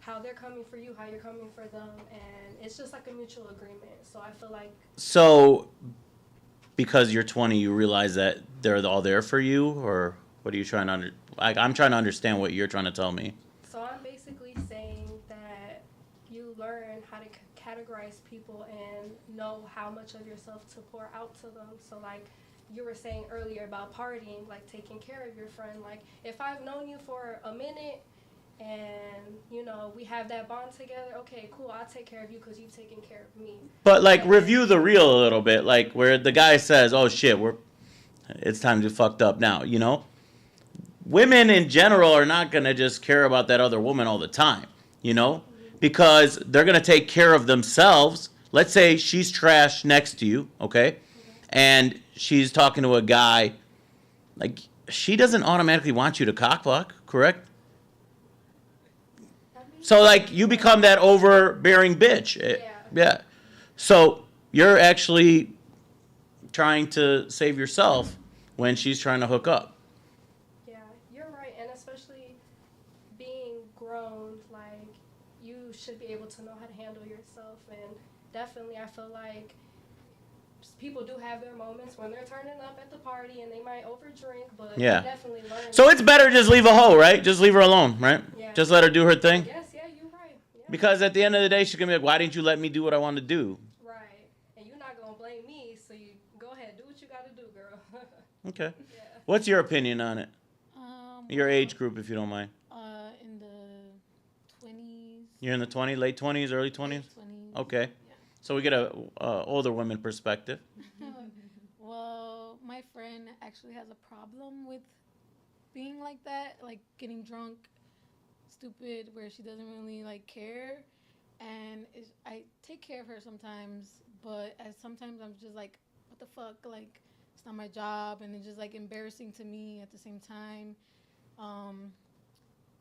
how they're coming for you, how you're coming for them, and it's just like a mutual agreement. So I feel like So, because you're 20, you realize that they're all there for you, or what are you trying to I'm trying to understand what you're trying to tell me. so I'm basically saying that you learn how to categorize people and know how much of yourself to pour out to them. So like you were saying earlier about partying, like taking care of your friend. Like if I've known you for a minute and we have that bond together, okay, cool, I'll take care of you because you've taken care of me. But like, review the reel a little bit, like where the guy says, "Oh shit, it's time to fucked up now." Women in general are not gonna just care about that other woman all the time, because they're gonna take care of themselves. Let's say she's trash next to you, okay, and she's talking to a guy, like she doesn't automatically want you to cockblock, correct? So like you become that overbearing bitch. Yeah. So you're actually trying to save yourself when she's trying to hook up. Yeah, you're right, and especially being grown, like you should be able to know how to handle yourself, and definitely I feel like people do have their moments when they're turning up at the party and they might overdrink, but Yeah. they definitely learn. So it's better just leave a hoe, right? Just leave her alone, right? Yeah. Just let her do her thing. Yes, yeah, you're right. Yeah. Because at the end of the day, she's gonna be like, "Why didn't you let me do what I want to do?" Right, and you're not gonna blame me, so you go ahead, do what you gotta do, girl. Okay. Yeah. What's your opinion on it? Your Well, age group, if you don't mind. in the 20s. You're in the late 20s, early 20s? 20s. Okay. Yeah. So we get a older women perspective. Well, my friend actually has a problem with being like that, like getting drunk, stupid, where she doesn't really like care. And I take care of her sometimes, but sometimes I'm just like, what the fuck? Like, it's not my job, and it's just like embarrassing to me at the same time. Um,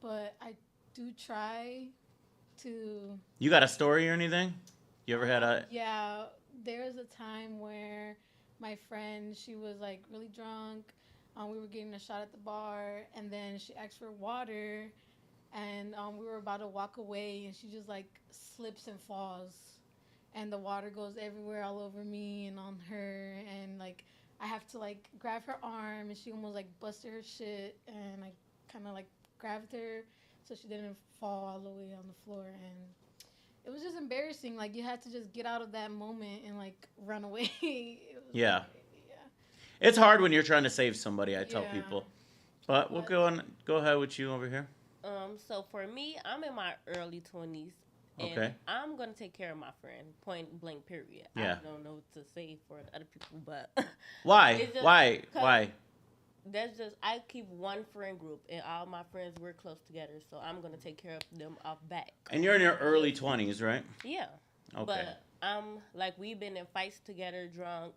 but I do try to. You got a story or anything? You ever had a... Yeah, there was a time where my friend, she was like really drunk. We were getting a shot at the bar, and then she asked for water, and we were about to walk away, and she just like slips and falls, and the water goes everywhere, all over me and on her, and like I have to like grab her arm, and she almost like busted her shit, and I kind of like grabbed her so she didn't fall all the way on the floor, and it was just embarrassing. Like you had to just get out of that moment and like run away. It was Yeah. like, yeah. It's hard when you're trying to save somebody, I tell Yeah. people. But we'll go ahead with you over here. So for me, I'm in my early 20s. And Okay. I'm going to take care of my friend, point blank, period. Yeah. I don't know what to say for other people, but... Why? It's just Why? 'cause Why? That's just, I keep one friend group, and all my friends, we're close together, so I'm going to take care of them off back. And you're in your early 20s, right? Yeah. Okay. But like, we've been in fights together, drunk.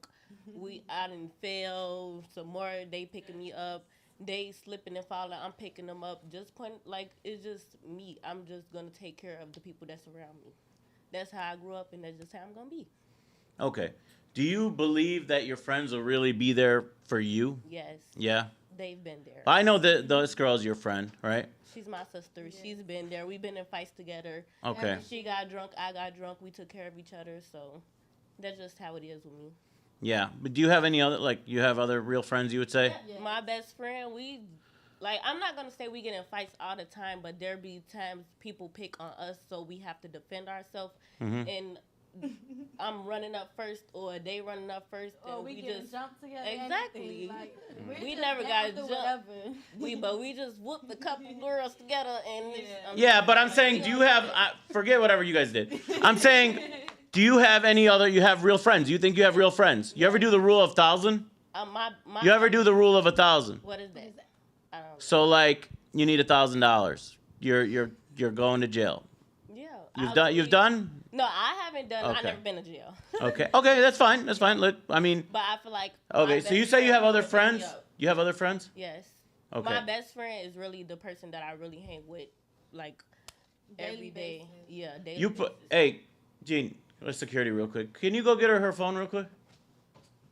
I done fell. Some more, they picking me up. They slipping and falling. I'm picking them up. Just point, like, it's just me. I'm just going to take care of the people that's around me. That's how I grew up, and that's just how I'm going to be. Okay. Do you believe that your friends will really be there for you? Yes. Yeah. They've been there. I know that this girl's your friend, right? She's my sister. Yeah. She's been there. We've been in fights together. Okay. She got drunk. I got drunk. We took care of each other. So that's just how it is with me. Yeah. But do you have any other, like, you have other real friends, you would say? Yeah. My best friend, I'm not going to say we get in fights all the time, but there be times people pick on us, so we have to defend ourselves. Mm-hmm. And I'm running up first, or they running up first. Or and we just jump together. Exactly. Like, we never got jump. We just whooped a couple girls together, and yeah. But I'm saying, do you have? Forget whatever you guys did. I'm saying, do you have any other? You have real friends? You think you have real friends? You ever do the rule of 1,000? You ever do the rule of 1,000? What is that? I don't know. So like, you need $1,000. You're going to jail. Yeah. You've done? No, I haven't done. Okay. I've never been to jail. Okay. Okay, that's fine. That's fine. I mean. But I feel like. Okay, so you say you have other friends? Up. You have other friends? Yes. Okay. My best friend is really the person that I really hang with, like, every day. Yeah, daily. Hey, Gene, let's security real quick. Can you go get her phone real quick?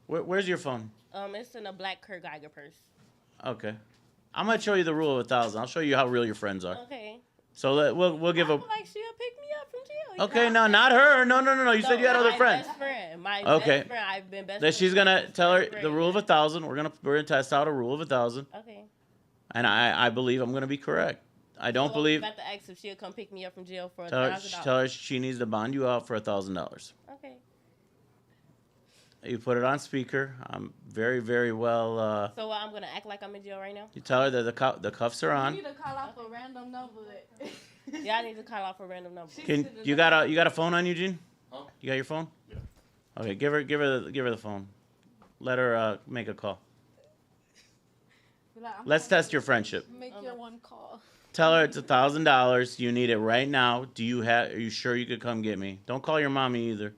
Where's your phone? It's in a black Kurt Geiger purse. Okay. I'm gonna show you the rule of 1,000. I'll show you how real your friends are. Okay. So we'll give I a. feel like she'll pick me up from jail. You Okay, know? no, not her. No. You said you had other my friends. Best friend. My Okay. best friend. I've been best That friends she's with gonna since tell her first grade. the rule of 1,000. We're gonna test out a rule of 1,000, Okay. and I believe I'm gonna be correct. I don't So believe. I'm about to ask if she'll come pick me up from jail for Tell $1,000. her she needs to bond you out for $1,000. Okay. You put it on speaker. I'm very, very well. So I'm gonna act like I'm in jail right now. You tell her that the cuffs are You on. need to call off a random number. Yeah, I need to call off a random number. Can you got a phone on, Eugene? Huh? You got your phone? Yeah. Okay, give her the phone. Let her make a call. Let's test your friendship. Make your one call. Tell her it's $1,000. You need it right now. Are you sure you could come get me? Don't call your mommy either.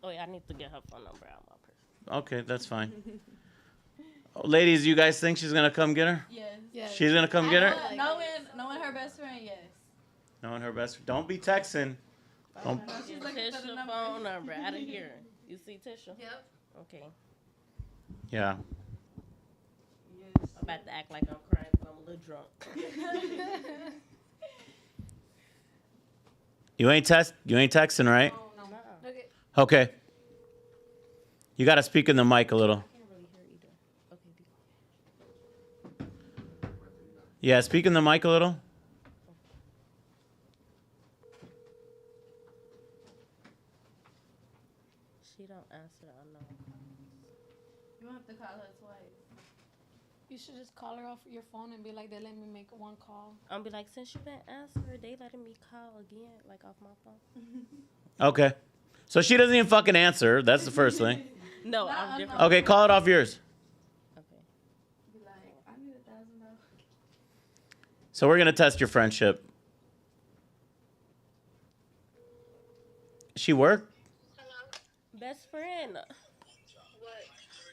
Oh yeah, I need to get her phone number out of my purse. Okay, that's fine. Ladies, you guys think she's gonna come get her? Yes. She's gonna come get her? Knowing her best friend, yes. Knowing her best. Don't be texting. Don't. She's looking for the Tisha number. phone number out of here. You see Tisha? Yep. Okay. Yeah. I'm about to act like I'm crying because I'm a little drunk. You ain't texting, right? Nuh-uh. Okay. Okay. You gotta speak in the mic a little. I can't really hear either. Okay, be Yeah, speak in the mic a little. She don't answer. I know. You have to call her twice. You should just call her off your phone and be like, they let me make one call. I'm be like, since you didn't answer, they letting me call again, like off my phone. Okay. So she doesn't even fucking answer. That's the first thing. No, I'm different. Okay, call it off yours. Okay. Be like, I need $1,000. So we're gonna test your friendship. She work? Best friend.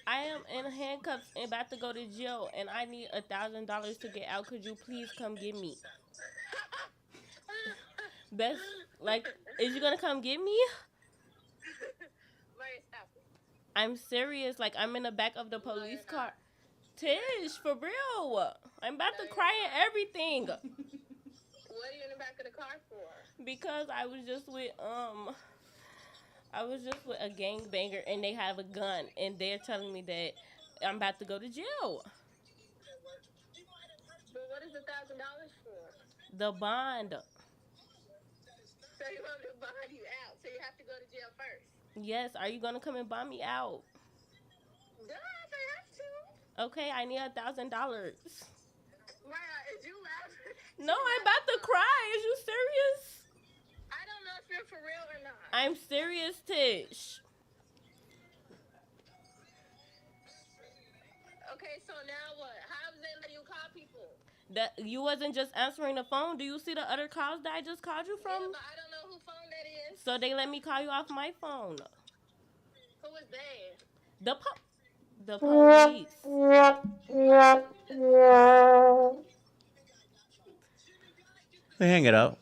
I am in handcuffs and about to go to jail, and I need $1,000 to get out. Could you please come get me? Best, like, is you gonna come get me? I'm serious. Like, I'm in the back of the police car. Tish, for real. I'm about to cry and everything. What are you in the back of the car for? Because I was just with a gangbanger and they have a gun and they're telling me that I'm about to go to jail. But what is $1,000 for? The bond. So you want me to bond you out, so you have to go to jail first. Yes, are you gonna come and buy me out? Duh, if I have to. Okay, I need $1,000. Maya, is you laughing? No, I'm about to cry. Is you serious? I don't know if you're for real or not. I'm serious, Tish. Okay, so now what? How is they letting you call people? That you wasn't just answering the phone. Do you see the other calls that I just called you Yeah, from? but I don't know who phone that is. So they let me call you off my phone. Who is they? The police. We'll hang it up.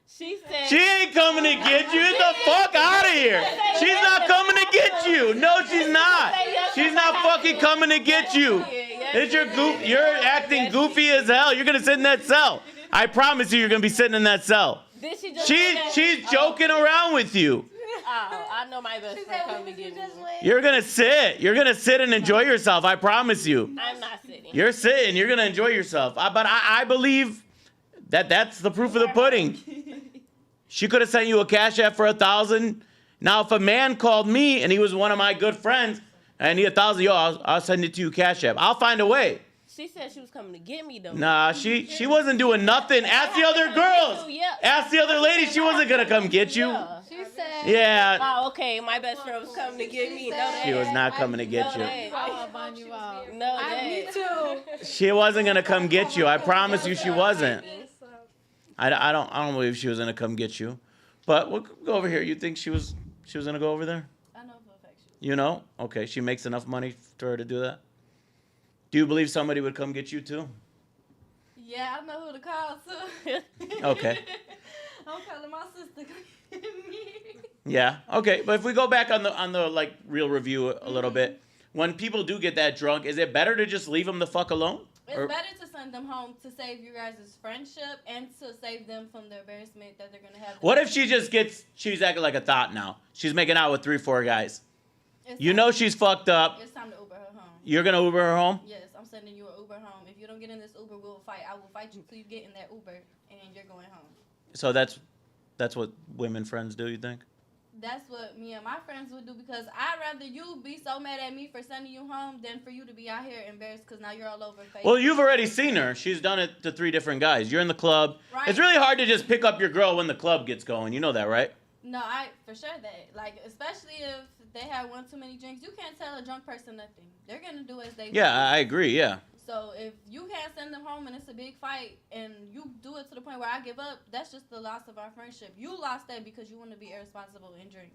She said. She ain't coming to get you. Get the fuck out of here. She's not coming to get you. No, she's not. She's not fucking coming to get you. It's you're acting goofy as hell. You're gonna sit in that cell. I promise you're gonna be sitting in that cell. Did she just say that? She's joking around with you. Oh, I know my best friend coming to get me. You're gonna sit and enjoy yourself. I promise you. I'm not sitting. You're sitting. You're gonna enjoy yourself. But I believe that's the proof of the pudding. She could have sent you a cash app for $1,000. Now, if a man called me and he was one of my good friends, and I need $1,000, yo, I'll send it to you cash app. I'll find a way. She said she was coming to get me though. Nah, she wasn't doing nothing. Ask the other girls. Ask the other ladies. She wasn't gonna come get you. Yeah. She said. Yeah. Oh, okay. My best friend was coming to get me. No, She was not coming to get you. I'll bond you out. No, Me too. She wasn't gonna come get you. I promise you, she wasn't. I don't believe she was gonna come get you. But we'll go over here. You think she was gonna go over there? I know for a fact she was. You know? Okay, she makes enough money for her to do that. Do you believe somebody would come get you too? Yeah, I know who to call too. Okay. I'm calling my sister. Yeah. Okay. But if we go back on the like real review a little bit, when people do get that drunk, is it better to just leave them the fuck alone? It's Or- better to send send them home to save you guys' friendship and to save them from the embarrassment that they're gonna have. What if she's acting like a thought now? She's making out with 3-4 guys. You know she's fucked up. It's time to Uber her home. You're gonna Uber her home? Yes, I'm sending you an Uber home. If you don't get in this Uber, we'll fight. I will fight you till you get in that Uber, and you're going home. So that's what women friends do, you think? That's what me and my friends would do, because I'd rather you be so mad at me for sending you home than for you to be out here embarrassed because now you're all over Facebook. Well, you've already seen her. She's done it to 3 different guys. You're in the club. Right. It's really hard to just pick up your girl when the club gets going. You know that, right? No, I for sure that, like, especially if they had one too many drinks, you can't tell a drunk person nothing. They're gonna do as they Yeah, do. I agree, yeah. So if you can't send them home and it's a big fight and you do it to the point where I give up, that's just the loss of our friendship. You lost that because you want to be irresponsible and drink.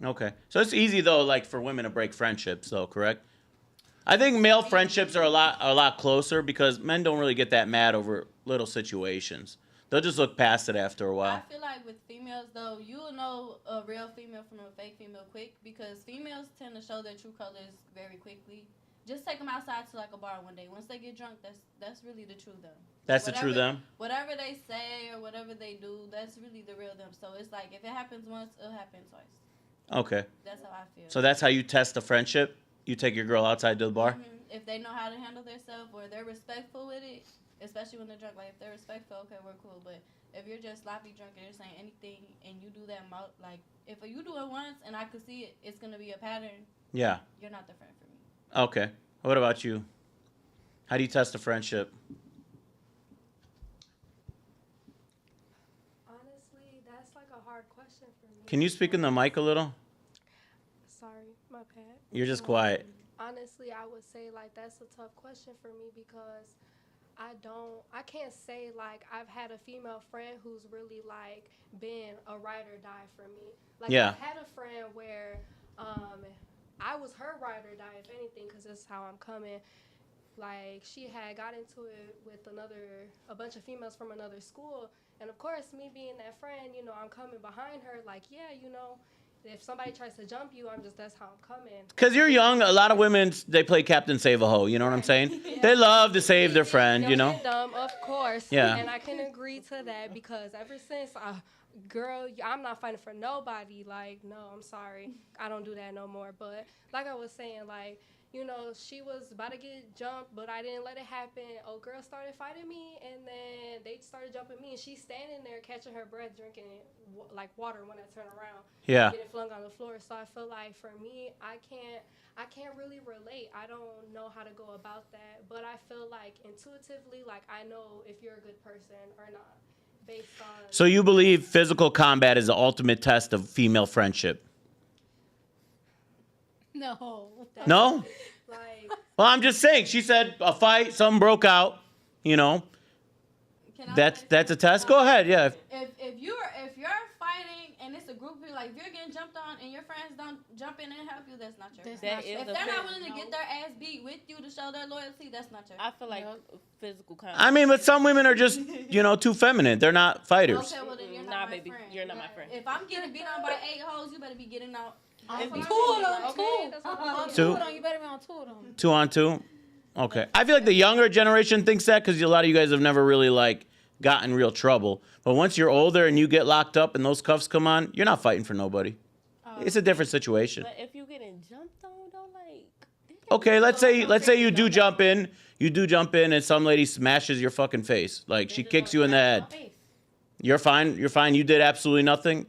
Okay. So it's easy, though, like, for women to break friendships, though, correct? I think male friendships are a lot closer because men don't really get that mad over little situations. They'll just look past it after a while. I feel like with females, though, you'll know a real female from a fake female quick, because females tend to show their true colors very quickly. Just take them outside to like a bar one day. Once they get drunk, that's really the true them. That's the true them? Whatever they say or whatever they do, that's really the real them. So it's like, if it happens once, it'll happen twice. Okay. That's how I feel. So that's how you test a friendship? You take your girl outside to the bar? Mm-hmm. If they know how to handle themselves or they're respectful with it, especially when they're drunk, like if they're respectful, okay, we're cool. But if you're just sloppy drunk and you're saying anything and you do that, like if you do it once and I could see it, it's gonna be a pattern. Yeah. You're not the friend for me. Okay. What about you? How do you test a friendship? Honestly, that's like a hard question for me. Can you speak in the mic a little? Sorry, my bad. You're just quiet. Honestly, I would say like that's a tough question for me because I can't say like I've had a female friend who's really like been a ride or die for me. Like Yeah. I've had a friend where I was her ride or die, if anything, because this is how I'm coming. Like she had got into it with a bunch of females from another school, and of course me being that friend, you know, I'm coming behind her like, yeah, you know, if somebody tries to jump you, that's how I'm coming. Because you're young, a lot of women, they play Captain Save a Hoe, you know what I'm saying? Yeah. They love to save their friend, you know? Get dumb, of course. Yeah. And I can agree to that because ever since, girl, I'm not fighting for nobody. Like, no, I'm sorry. I don't do that no more. But like I was saying, like, you know, she was about to get jumped, but I didn't let it happen. Oh, girl started fighting me, and then they started jumping me, and she's standing there catching her breath, drinking like water when I turn around. Yeah. Getting flung on the floor. So I feel like for me, I can't really relate. I don't know how to go about that, but I feel like intuitively, like I know if you're a good person or not, based on. So you believe physical combat is the ultimate test of female friendship? No. No? Like, Well, I'm just saying. She said a fight, something broke out, you know. That's a test. Go ahead, yeah. If you're fighting and it's a group of you, like if you're getting jumped on and your friends don't jump in and help you, that's not your friend. If they're not willing to get their ass beat with you to show their loyalty, that's not your friend. I feel like physical contact. I mean, but some women are just, you know, too feminine. They're not fighters. Okay, well then you're not Nah, my baby, friend. you're not my friend. If I'm getting beat on by 8 hoes, you better be getting out. If you- Two of them, okay, that's what I'm saying. Two? You better be on 2 of them. 2 on 2? Okay. I feel like the younger generation thinks that because a lot of you guys have never really, like, got in real trouble. But once you're older and you get locked up and those cuffs come on, you're not fighting for nobody. It's a different situation. But if you getting jumped on, don't like. Okay, let's say you do jump in. You do jump in and some lady smashes your fucking face. Like, she kicks you in the head. You're fine. You're fine. You did absolutely nothing.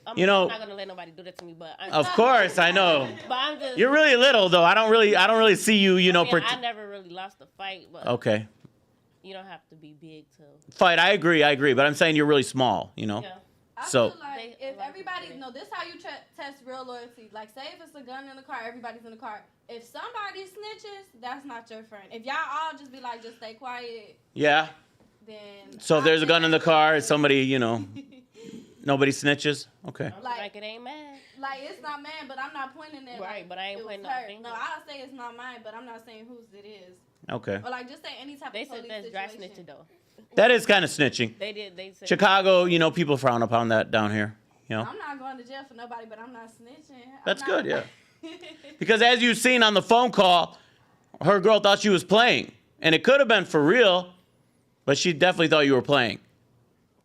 I'm You know- I'm not gonna let nobody do that to me, but Of course, I know. But I'm just. You're really little though. I don't really see you, you know, I, mean, I never really lost a fight, but Okay. you don't have to be big to. Fight, I agree, but I'm saying you're really small, you know? Yeah. I So- feel like They- if like everybody, it. no, this how you test real loyalty. Like, say if it's a gun in the car, everybody's in the car. If somebody snitches, that's not your friend. If y'all all just be like, just stay quiet, Yeah. then. So if there's a gun in the car, somebody, you know, nobody snitches. Okay. Like it ain't mad. Like, it's not mine, but I'm not pointing at. Right, like, but I ain't it was pointing her. no finger. No, I'll say it's not mine, but I'm not saying whose it is. Okay. Or like, just say any type They of said police that's dry situation. snitching though. That is kind of snitching. They said. Chicago, you know, people frown upon that down here, you know? I'm not going to jail for nobody, but I'm not snitching. That's good, yeah. Because as you've seen on the phone call, her girl thought she was playing. And it could have been for real, But she definitely thought you were playing.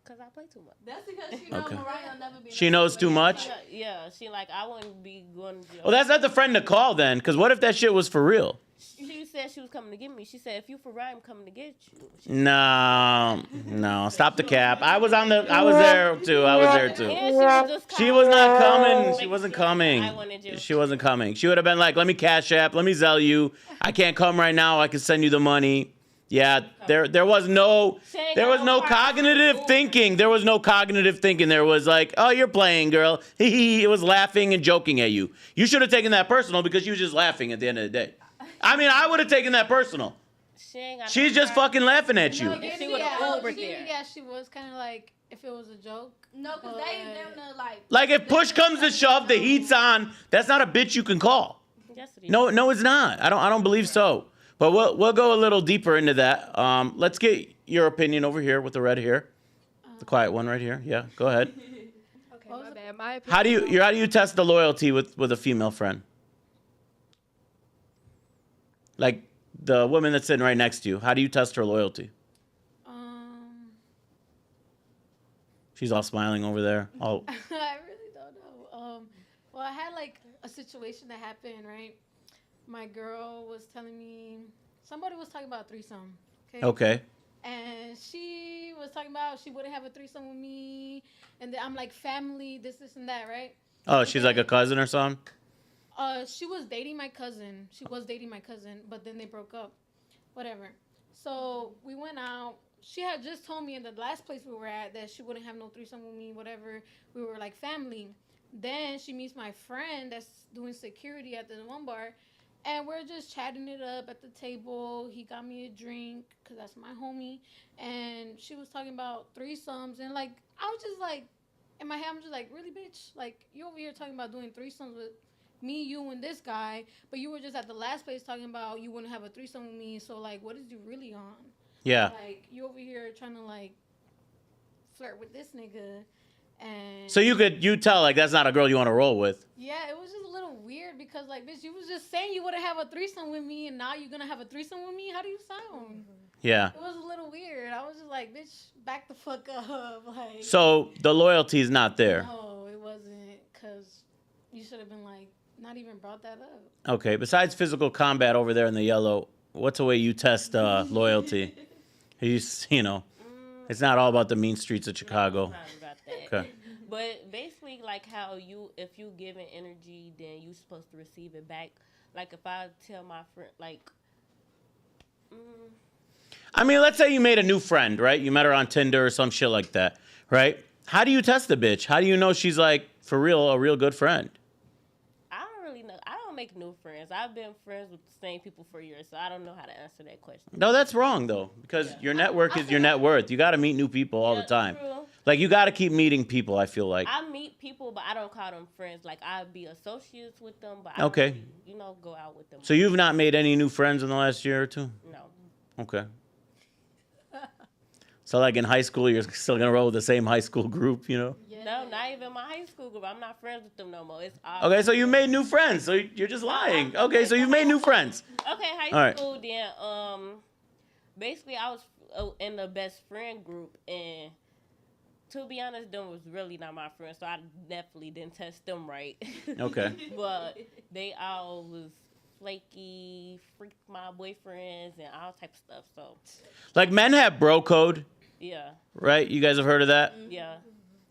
Cause I play too much. That's because she knows Okay. Mariah will never be. She knows too much? Yeah, she like I wouldn't be going to jail. Well, that's not the friend to call then, because what if that shit was for real? She said she was coming to get me. She said if you for right, I'm coming to get you. No, stop the cap. I was there too. And she was just She was not coming. She Make wasn't sure coming. I wanted you. She wasn't coming. She would have been like, let me cash app, let me Zelle you. I can't come right now. I can send you the money. Yeah, there was no cognitive thinking. There was no cognitive thinking. There was like, oh, you're playing, girl. It was laughing and joking at you. You should have taken that personal because she was just laughing at the end of the day. I mean, I would have taken that personal. She's just fucking laughing at you. No, She would have Ubered yeah, there. she was kind of like if it was a joke. No, because they ain't them to like. Like if push comes to shove, the heat's on. That's not a bitch you can call. Yes, it is. No, it's not. I don't believe so. But we'll go a little deeper into that. Let's get your opinion over here with the red hair, the quiet one right here. Yeah, go ahead. Okay, my bad. My opinion. How do you test the loyalty with a female friend? Like the woman that's sitting right next to you. How do you test her loyalty? She's all smiling over there. Oh, I really don't know. Well, I had like a situation that happened, right? My girl was telling me somebody was talking about a threesome. okay. And she was talking about she wouldn't have a threesome with me, and then I'm like family, this and that, right? Oh, she's like a cousin or something? She was dating my cousin. But then they broke up. Whatever. So we went out. She had just told me in the last place we were at that she wouldn't have no threesome with me, whatever. We were like family. Then she meets my friend that's doing security at the one bar, and we're just chatting it up at the table. He got me a drink because that's my homie. And she was talking about threesomes. And, like, I was just like, in my head, I'm just like, really, bitch? Like, you over here talking about doing threesomes with me, you, and this guy, but you were just at the last place talking about you wouldn't have a threesome with me. So, like, what is you really on? Yeah. Like, you over here trying to, like, flirt with this nigga. And So you tell like that's not a girl you want to roll with. yeah, it was just a little weird because, like, bitch, you was just saying you wouldn't have a threesome with me, and now you're gonna have a threesome with me. How do you sound? Yeah. It was a little weird. I was just like, bitch, back the fuck up. Like, So the loyalty is not there. no, it wasn't, because you should have been like, not even brought that up. Okay. Besides physical combat over there in the yellow, what's a way you test loyalty? You know, it's not all about the mean streets of Chicago. Not about that. Okay. But basically, like how if you giving energy, then you supposed to receive it back. Like if I tell my friend, like, I mean, let's say you made a new friend, right? You met her on Tinder or some shit like that, right? How do you test the bitch? How do you know she's like for real, a real good friend? I don't really know. I don't make new friends. I've been friends with the same people for years, so I don't know how to answer that question. No, that's wrong though, because your network is your net worth. You got to meet new people all the time. True. Like you got to keep meeting people. I feel like. I meet people, but I don't call them friends. Like I'd be associates with them, but I Okay. don't really, go out with them. So you've not made any new friends in the last year or two? No. Okay. So like in high school, you're still gonna roll with the same high school group, you know? Yeah. No, not even my high school group. I'm not friends with them no more. It's all Okay, so you made new friends. So you're just lying. Okay, so you've made new friends. Okay, All high right. school. Then, basically, I was in the best friend group, and to be honest, them was really not my friends, so I definitely didn't test them right. Okay. But they all was flaky, freaked my boyfriends, and all type of stuff. So, Like men have bro code, yeah, right? You guys have heard of that? yeah.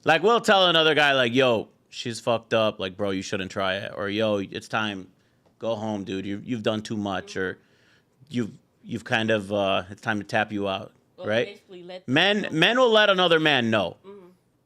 Like we'll tell another guy like, "Yo, she's fucked up. Like, bro, you shouldn't try it." Or, "Yo, it's time. Go home, dude. You've done too much." Or, "You've kind of it's time to tap you out." Well, Right? basically let Men will let another man know.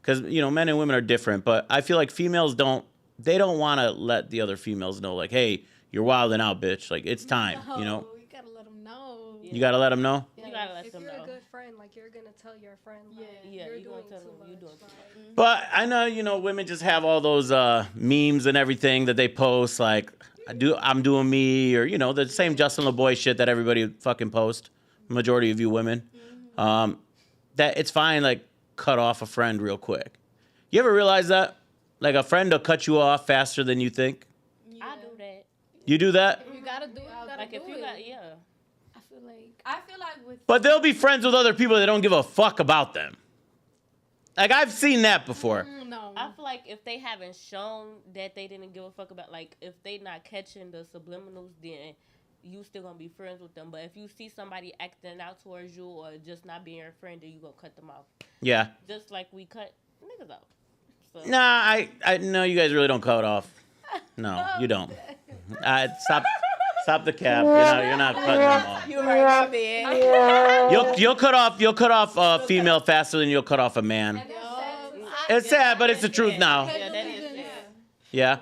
Because, men and women are different. But I feel like females don't want to let the other females know, like, hey, you're wilding out, bitch. Like, it's time, No, you gotta let them know. You got to let them know? You gotta let If them you're know. a good friend, like you're gonna tell your friend, like, Yeah, you're you gonna doing tell too them much. you doing too like- But I know, women just have all those memes and everything that they post, like, I'm doing me, or, the same Justin LeBoy shit that everybody fucking post. Majority of you women. That it's fine, like, cut off a friend real quick. You ever realize that? Like, a friend will cut you off faster than you think? I do that. You do that? You gotta do it. You gotta Like do if you it. got, yeah. I feel like. I feel like with. But they'll be friends with other people that don't give a fuck about them. Like, I've seen that before. No. I feel like if they haven't shown that they didn't give a fuck about, like, if they not catching the subliminals, then you still gonna be friends with them. But if you see somebody acting out towards you or just not being your friend, then you gonna cut them off. Yeah. Just like we cut niggas off. So. Nah, I no, you guys really don't cut off. No, you don't. Stop the cap. You're not cutting them off. You right, man. You'll cut off a female faster than you'll cut off a man. It's sad, but it's the truth now. Yeah, that is sad. Yeah.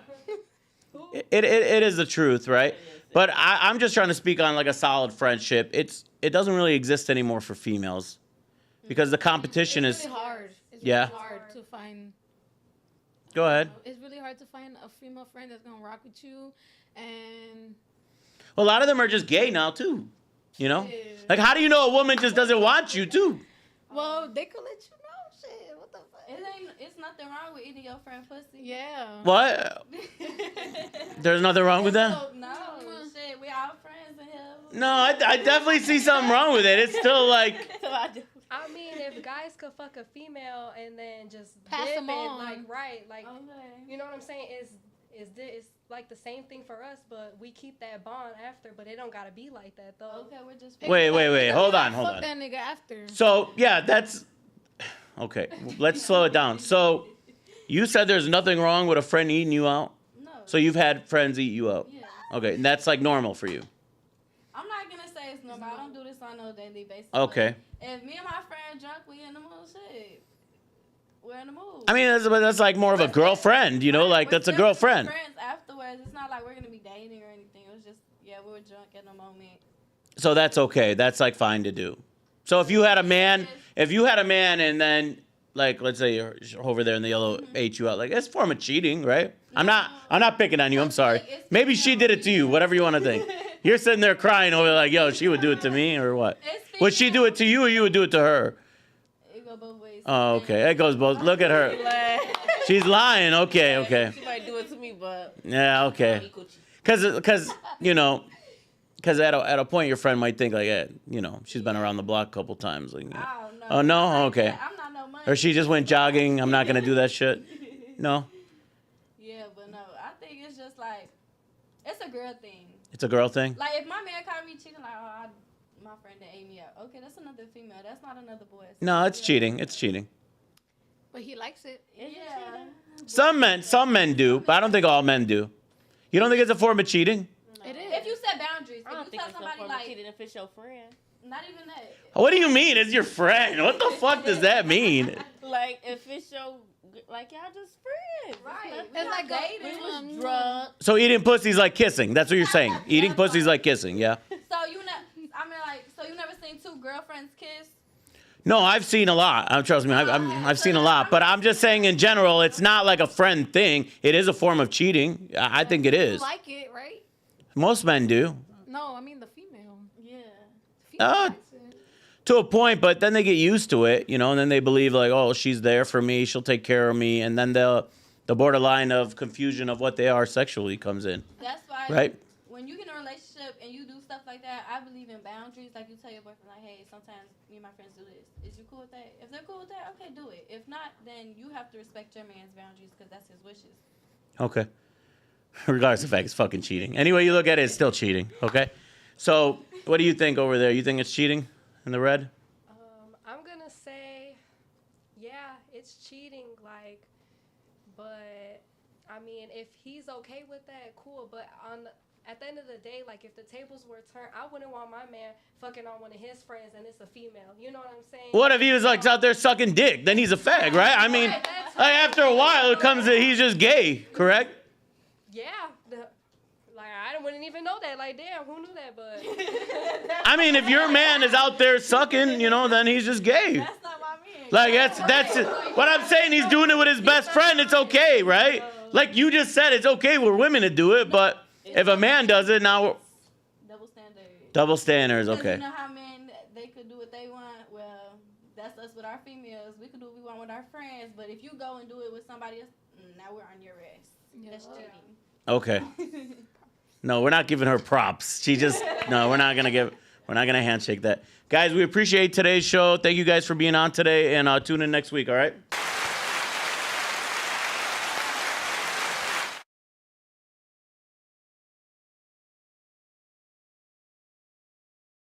It is the truth, right? But I'm just trying to speak on like a solid friendship. It doesn't really exist anymore for females because the competition It's is. really hard. It's Yeah. really hard to find. Go ahead. It's really hard to find a female friend that's gonna rock with you, and Well, a lot of them are just gay now too. You know, Yeah. like how do you know a woman just doesn't want you too? well, they could let you know. Shit, what the fuck? It's nothing wrong with eating your friend pussy. Yeah. What? There's nothing wrong with that. No, shit, we all friends in here. No, I definitely see something wrong with it. It's still like. So I do. I mean, if guys could fuck a female and then just Pass dip them it, on. like right, like Okay. you know what I'm saying? It's like the same thing for us, but we keep that bond after. But it don't gotta be like that though. Okay, we're just. Wait. Hold on. Fuck that nigga after. So yeah, that's okay. Let's slow it down. So you said there's nothing wrong with a friend eating you out. No. So you've had friends eat you out. Yeah. Okay, and that's like normal for you. I'm not gonna say it's normal. I don't do this on no daily basis. Okay. But if me and my friend drunk, we in the mood. Shit. We're in the mood. I mean, that's like more of a girlfriend, you know, like that's a girlfriend. Friends afterwards. It's not like we're gonna be dating or anything. It was just we were drunk in the moment. So that's okay. That's like fine to do. So if you had a man, and then like let's say you're over there and the yellow ate you out, like that's a form of cheating, right? I'm not picking on you. I'm sorry. Maybe she did it to you. Whatever you want to think. You're sitting there crying over like, yo, she would do it to me or what? Would she do it to you or you would do it to her? It go both ways. Oh, okay. It goes both. Look at her. She's lying. Okay. She might do it to me, but Yeah, okay. Because at a point your friend might think like, she's been around the block a couple times. Like, yeah. I don't know. Oh no, okay. I'm not no money. Or she just went jogging. I'm not gonna do that shit. No, Yeah, but no. I think it's just like it's a girl thing. it's a girl thing. Like if my man caught me cheating, like my friend that ate me out. Okay, that's another female. That's not another boy. No, it's cheating. It's cheating. But he likes it. Yeah. Some men do, but I don't think all men do. You don't think it's a form of cheating? It is. If you set boundaries, I don't if you think tell it's no somebody form of like, cheating if it's your friend. not even that. What do you mean? It's your friend. What the fuck does that mean? Like if it's your, like y'all just friends. Right. It's like dating. We was drunk. So eating pussy's like kissing. That's what you're saying. Eating pussy's like kissing. Yeah. So you never seen two girlfriends kiss? No, I've seen a lot. Trust me, I've seen a lot. But I'm just saying in general, it's not like a friend thing. It is a form of cheating. I think it You is. like it, right? Most men do. No, I mean the female. Yeah. The female Uh, likes it. To a point, but then they get used to it, and then they believe like, oh, she's there for me, she'll take care of me, and then the borderline of confusion of what they are sexually comes in. That's why. Right. When you get in a relationship and you do stuff like that, I believe in boundaries. Like you tell your boyfriend, like, hey, sometimes me and my friends do this. Is you cool with that? If they're cool with that, okay, do it. If not, then you have to respect your man's boundaries because that's his wishes. Okay. Regardless of the fact it's fucking cheating. Any way you look at it, it's still cheating. Okay. So what do you think over there? You think it's cheating in the red? I'm gonna say, yeah, it's cheating. Like, but I mean, if he's okay with that, cool. But at the end of the day, like if the tables were turned, I wouldn't want my man fucking on one of his friends and it's a female. You know what I'm saying? What if he was like out there sucking dick? Then he's a fag, right? I mean, like after a while, it comes that he's just gay, correct? Yeah. Like I wouldn't even know that. Like, damn, who knew that? But I mean, if your man is out there sucking, then he's just gay. That's not my man. Like that's what I'm saying. He's doing it with his best friend. It's okay, right? Like you just said, it's okay for women to do it, but if a man does it, now we're Double standards. double standards. Because Okay. you know how men, they could do what they want. Well, that's us with our females. We could do what we want with our friends. But if you go and do it with somebody else, now we're on your ass. That's cheating. Okay. No, we're not giving her props. We're not gonna give. We're not gonna handshake that. Guys, we appreciate today's show. Thank you guys for being on today, and tune in next week. All right.